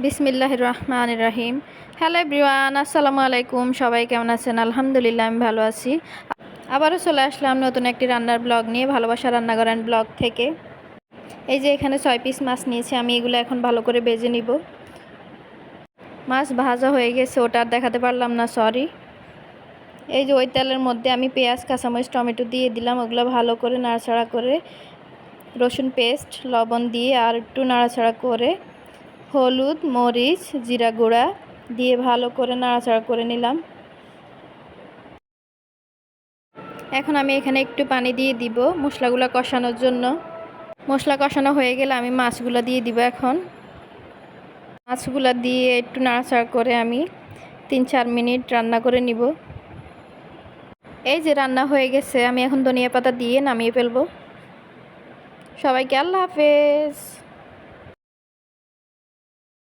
বিসমিল্লাহির রহমানির রহিম। Hello everyone, আসসালামু আলাইকুম। সবাই কেমন আছেন? আলহামদুলিল্লাহ আমি ভালো আছি। আবারও চলে আসলাম নতুন একটি রান্নার ব্লগ নিয়ে, ভালোবাসা রান্নাঘর অ্যান্ড ব্লগ থেকে। এই যে এখানে 6 পিস মাছ নিয়েছি আমি, এগুলো এখন ভালো করে ভেজে নিব। মাছ ভাজা হয়ে গেছে, ওটা আর দেখাতে পারলাম না, সরি। এই যে ওই তেলের মধ্যে আমি পেঁয়াজ, কাঁচামরিচ, টমেটো দিয়ে দিলাম। ওগুলো ভালো করে নাড়াচাড়া করে, রসুন পেস্ট, লবণ দিয়ে আর একটু নাড়াচাড়া করে, হলুদ, মরিচ, জিরা গুঁড়া দিয়ে ভালো করে নাড়াচাড়া করে নিলাম। এখন আমি এখানে একটু পানি দিয়ে দিব মশলাগুলো কষানোর জন্য। মশলা কষানো হয়ে গেলে আমি মাছগুলো দিয়ে দিব। এখন মাছগুলো দিয়ে একটু নাড়াচাড়া করে আমি 3-4 মিনিট রান্না করে নিব। এই যে রান্না হয়ে গেছে, আমি এখন ধনিয়া পাতা দিয়ে নামিয়ে ফেলবো। সবাইকে আল্লাহ হাফেজ।